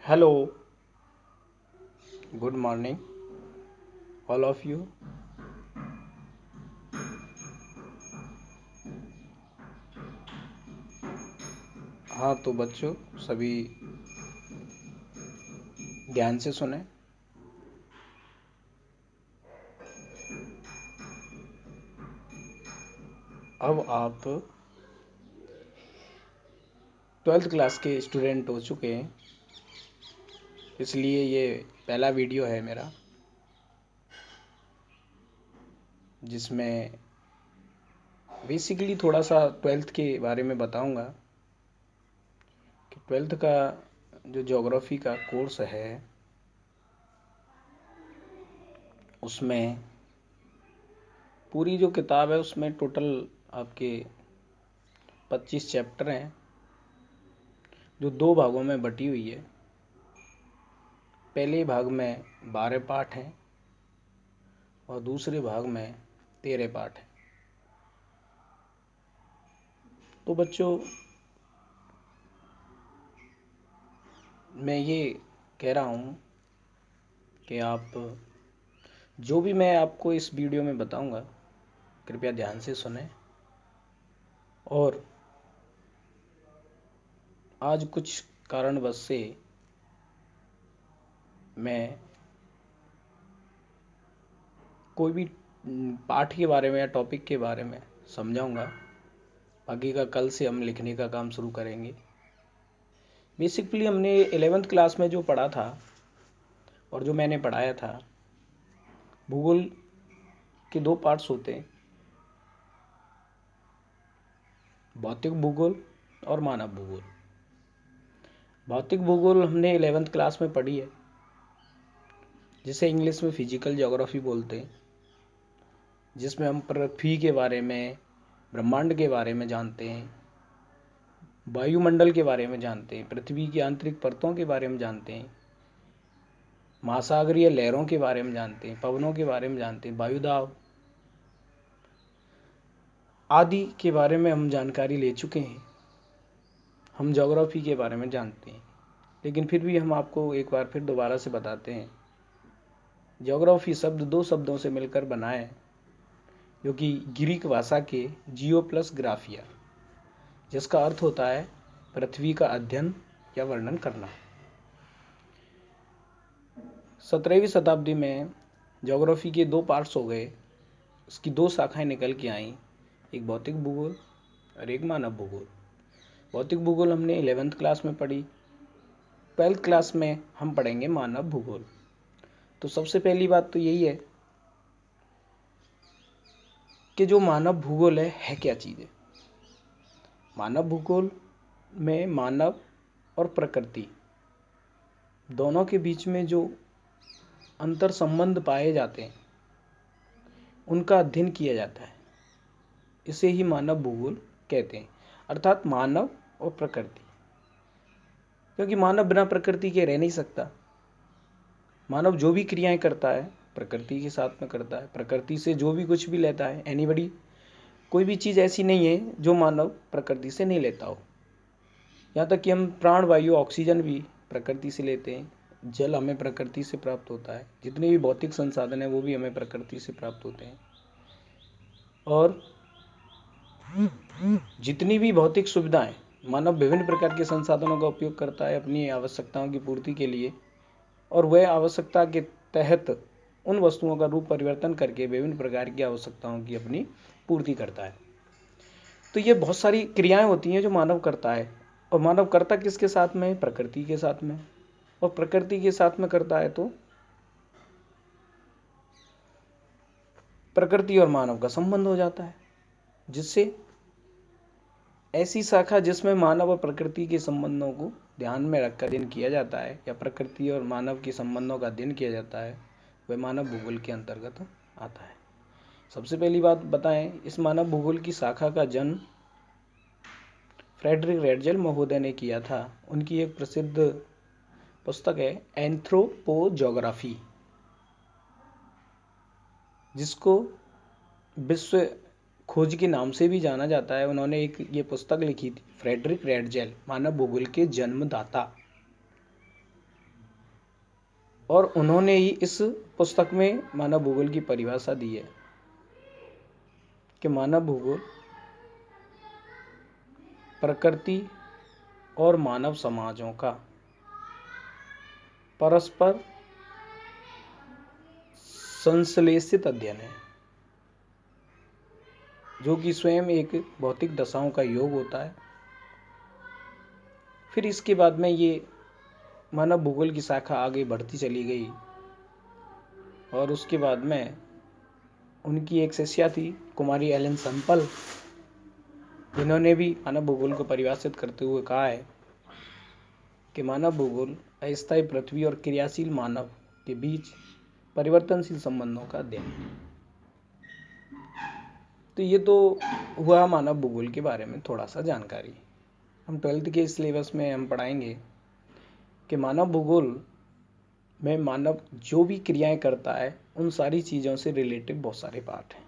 Hello, good morning, all of you. हाँ तो बच्चों सभी ध्यान से सुने। अब आप 12th क्लास के स्टूडेंट हो चुके हैं, इसलिए ये पहला वीडियो है मेरा जिसमें बेसिकली थोड़ा सा 12th के बारे में बताऊंगा कि 12th का जो ज्योग्राफी का कोर्स है उसमें पूरी जो किताब है उसमें टोटल आपके 25 चैप्टर हैं जो दो भागों में बटी हुई है। पहले भाग में 12 पाठ हैं और दूसरे भाग में 13 पाठ हैं। तो बच्चों मैं ये कह रहा हूँ कि आप जो भी मैं आपको इस वीडियो में बताऊंगा कृपया ध्यान से सुने। और आज कुछ कारणवश से मैं कोई भी पाठ के बारे में या टॉपिक के बारे में समझाऊंगा, बाकी का कल से हम लिखने का काम शुरू करेंगे। बेसिकली हमने 11th क्लास में जो पढ़ा था और जो मैंने पढ़ाया था, भूगोल के दो पार्ट्स होते हैं, भौतिक भूगोल और मानव भूगोल। भौतिक भूगोल हमने 11th क्लास में पढ़ी है, जिसे इंग्लिश में फिजिकल ज्योग्राफी बोलते हैं, जिसमें हम पृथ्वी के बारे में, ब्रह्मांड के बारे में जानते हैं, वायुमंडल के बारे में जानते हैं, पृथ्वी की आंतरिक परतों के बारे में जानते हैं, महासागरीय लहरों के बारे में जानते हैं, पवनों के बारे में जानते हैं, वायुदाब आदि के बारे में हम जानकारी ले चुके हैं। हम ज्योग्राफी के बारे में जानते हैं, लेकिन फिर भी हम आपको एक बार फिर दोबारा से बताते हैं। ज्योग्राफी शब्द दो शब्दों से मिलकर बना है, जो कि ग्रीक भाषा के जियो प्लस ग्राफिया, जिसका अर्थ होता है पृथ्वी का अध्ययन या वर्णन करना। 17वीं शताब्दी में ज्योग्राफी के दो पार्ट्स हो गए, उसकी दो शाखाएं निकल के आईं, एक भौतिक भूगोल और एक मानव भूगोल। भौतिक भूगोल हमने 11th क्लास में पढ़ी, 12th क्लास में हम पढ़ेंगे मानव भूगोल। तो सबसे पहली बात तो यही है कि जो मानव भूगोल है क्या चीज़ है। मानव भूगोल में मानव और प्रकृति दोनों के बीच में जो अंतर संबंध पाए जाते हैं उनका अध्ययन किया जाता है, इसे ही मानव भूगोल कहते हैं, अर्थात मानव और प्रकृति। क्योंकि मानव बिना प्रकृति के रह नहीं सकता। मानव जो भी क्रियाएं करता है प्रकृति के साथ में करता है, प्रकृति से जो भी कुछ भी लेता है, एनीबडी, कोई भी चीज़ ऐसी नहीं है जो मानव प्रकृति से नहीं लेता हो। यहाँ तक कि हम प्राण वायु ऑक्सीजन भी प्रकृति से लेते हैं, जल हमें प्रकृति से प्राप्त होता है, जितने भी भौतिक संसाधन हैं वो भी हमें प्रकृति से प्राप्त होते हैं। और जितनी भी भौतिक सुविधाएं, मानव विभिन्न प्रकार के संसाधनों का उपयोग करता है अपनी आवश्यकताओं की पूर्ति के लिए, और वह आवश्यकता के तहत उन वस्तुओं का रूप परिवर्तन करके विभिन्न प्रकार की आवश्यकताओं की अपनी पूर्ति करता है। तो ये बहुत सारी क्रियाएं होती हैं जो मानव करता है, और मानव करता किसके साथ में? प्रकृति के साथ में। और प्रकृति के साथ में करता है तो प्रकृति और मानव का संबंध हो जाता है, जिससे ऐसी शाखा जिसमें मानव और प्रकृति के संबंधों को ध्यान में रखकर अध्ययन किया जाता है, या प्रकृति और मानव के संबंधों का अध्ययन किया जाता है, वह मानव भूगोल के अंतर्गत आता है। सबसे पहली बात बताएं, इस मानव भूगोल की शाखा का जन्म फ्रेडरिक रेडजेल महोदय ने किया था। उनकी एक प्रसिद्ध पुस्तक है एंथ्रोपोजोग्राफी, जिसको विश्व खोज के नाम से भी जाना जाता है। उन्होंने एक ये पुस्तक लिखी थी, फ्रेडरिक रेडजेल, मानव भूगोल के जन्मदाता। और उन्होंने ही इस पुस्तक में मानव भूगोल की परिभाषा दी है कि मानव भूगोल प्रकृति और मानव समाजों का परस्पर संश्लेषित अध्ययन है, जो कि स्वयं एक भौतिक दशाओं का योग होता है। फिर इसके बाद में ये मानव भूगोल की शाखा आगे बढ़ती चली गई और उसके बाद में उनकी एक शिष्या थी कुमारी एलन संपल, जिन्होंने भी मानव भूगोल को परिभाषित करते हुए कहा है कि मानव भूगोल अस्थायी पृथ्वी और क्रियाशील मानव के बीच परिवर्तनशील संबंधों का अध्ययन है। तो ये तो हुआ मानव भूगोल के बारे में थोड़ा सा जानकारी। हम 12th के सिलेबस में हम पढ़ाएंगे कि मानव भूगोल में मानव जो भी क्रियाएं करता है उन सारी चीज़ों से रिलेटेड बहुत सारे पार्ट हैं,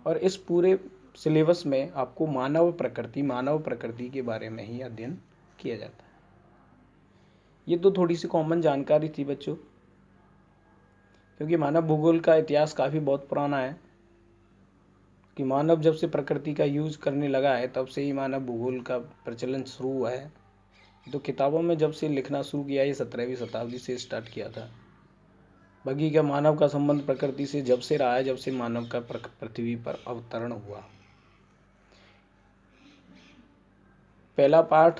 और इस पूरे सिलेबस में आपको मानव प्रकृति के बारे में ही अध्ययन किया जाता है। ये तो थोड़ी सी कॉमन जानकारी थी बच्चों, क्योंकि मानव भूगोल का इतिहास काफ़ी बहुत पुराना है कि मानव जब से प्रकृति का यूज करने लगा है तब से ही मानव भूगोल का प्रचलन शुरू हुआ है। तो किताबों में जब से लिखना शुरू किया, ये 17वीं शताब्दी से स्टार्ट किया था। बाकी का मानव का संबंध प्रकृति से जब से रहा है, जब से मानव का पृथ्वी पर अवतरण हुआ। पहला पाठ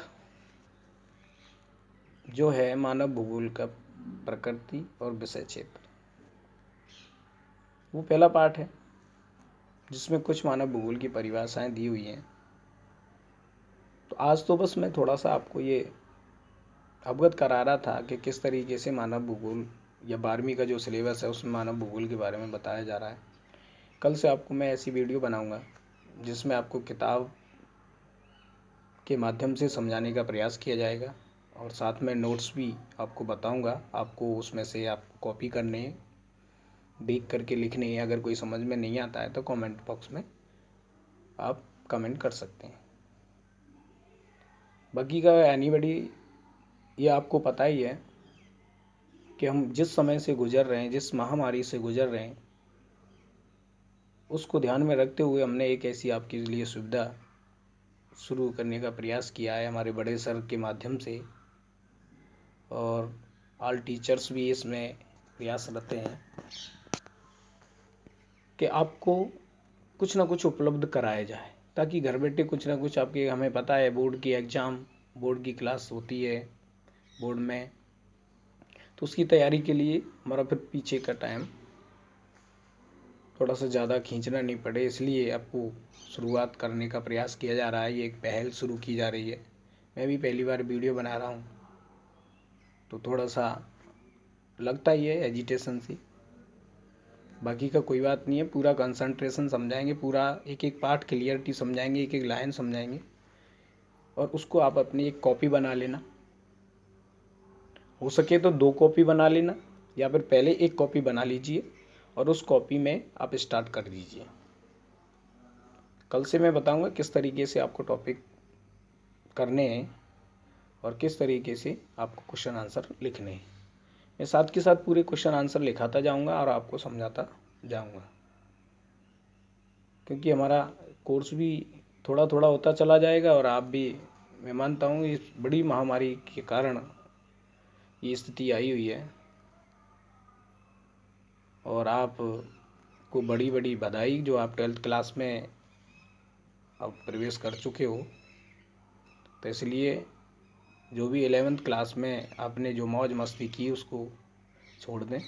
जो है मानव भूगोल का प्रकृति और विषय क्षेत्र, वो पहला पाठ है जिसमें कुछ मानव भूगोल की परिभाषाएं दी हुई हैं। तो आज तो बस मैं थोड़ा सा आपको ये अवगत करा रहा था कि किस तरीके से मानव भूगोल या 12वीं का जो सिलेबस है उसमें मानव भूगोल के बारे में बताया जा रहा है। कल से आपको मैं ऐसी वीडियो बनाऊंगा जिसमें आपको किताब के माध्यम से समझाने का प्रयास किया जाएगा, और साथ में नोट्स भी आपको बताऊंगा। आपको उसमें से आपको कॉपी करने, देख करके लिखने, अगर कोई समझ में नहीं आता है तो कमेंट बॉक्स में आप कमेंट कर सकते हैं। बाकी का एनीबडी, ये आपको पता ही है कि हम जिस समय से गुजर रहे हैं, जिस महामारी से गुजर रहे हैं, उसको ध्यान में रखते हुए हमने एक ऐसी आपके लिए सुविधा शुरू करने का प्रयास किया है हमारे बड़े सर के माध्यम से, और ऑल टीचर्स भी इसमें प्रयासरत हैं कि आपको कुछ ना कुछ उपलब्ध कराया जाए, ताकि घर बैठे कुछ ना कुछ आपके, हमें पता है बोर्ड की एग्ज़ाम, बोर्ड की क्लास होती है बोर्ड में, तो उसकी तैयारी के लिए हमारा फिर पीछे का टाइम थोड़ा सा ज़्यादा खींचना नहीं पड़े, इसलिए आपको शुरुआत करने का प्रयास किया जा रहा है। ये एक पहल शुरू की जा रही है। मैं भी पहली बार वीडियो बना रहा हूँ तो थोड़ा सा लगता ही है एजिटेशन सी। बाकी का कोई बात नहीं है, पूरा कंसंट्रेशन समझाएंगे, पूरा एक एक पार्ट क्लियरिटी समझाएंगे, एक एक लाइन समझाएंगे, और उसको आप अपनी एक कॉपी बना लेना। हो सके तो 2 कॉपी बना लेना, या फिर पहले एक कॉपी बना लीजिए और उस कॉपी में आप स्टार्ट कर दीजिए। कल से मैं बताऊंगा किस तरीके से आपको टॉपिक करने हैं और किस तरीके से आपको क्वेश्चन आंसर लिखने हैं। मैं साथ के साथ पूरे क्वेश्चन आंसर लिखाता जाऊंगा और आपको समझाता जाऊंगा, क्योंकि हमारा कोर्स भी थोड़ा थोड़ा होता चला जाएगा, और आप भी, मैं मानता हूँ इस बड़ी महामारी के कारण ये स्थिति आई हुई है, और आप को बड़ी बड़ी बधाई जो आप 12th क्लास में अब प्रवेश कर चुके हो। तो इसलिए जो भी 11th क्लास में आपने जो मौज मस्ती की उसको छोड़ दें,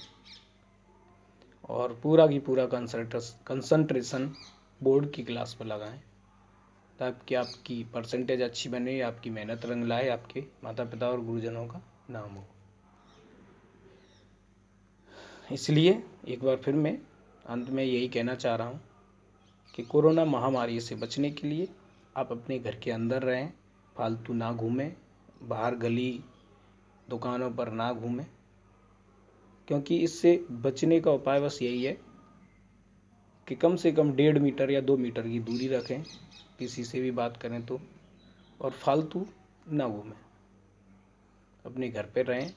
और पूरा की पूरा कंसंट्रेशन बोर्ड की क्लास पर लगाएं, ताकि आपकी परसेंटेज अच्छी बने, आपकी मेहनत रंग लाए, आपके माता पिता और गुरुजनों का नाम हो। इसलिए एक बार फिर मैं अंत में यही कहना चाह रहा हूँ कि कोरोना महामारी से बचने के लिए आप अपने घर के अंदर रहें, फालतू ना घूमें, बाहर गली दुकानों पर ना घूमें, क्योंकि इससे बचने का उपाय बस यही है कि कम से कम 1.5 मीटर या 2 मीटर की दूरी रखें, किसी से भी बात करें तो, और फालतू ना घूमें, अपने घर पर रहें,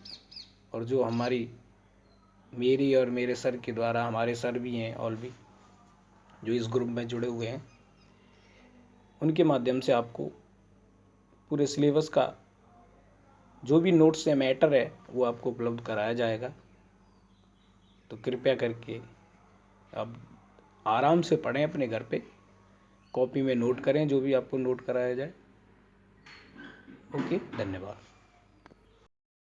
और जो मेरी और मेरे सर के द्वारा, हमारे सर भी हैं और भी जो इस ग्रुप में जुड़े हुए हैं, उनके माध्यम से आपको पूरे सिलेबस का जो भी नोट्स या मैटर है वो आपको उपलब्ध कराया जाएगा। तो कृपया करके आप आराम से पढ़ें, अपने घर पे कॉपी में नोट करें जो भी आपको नोट कराया जाए। ओके, धन्यवाद।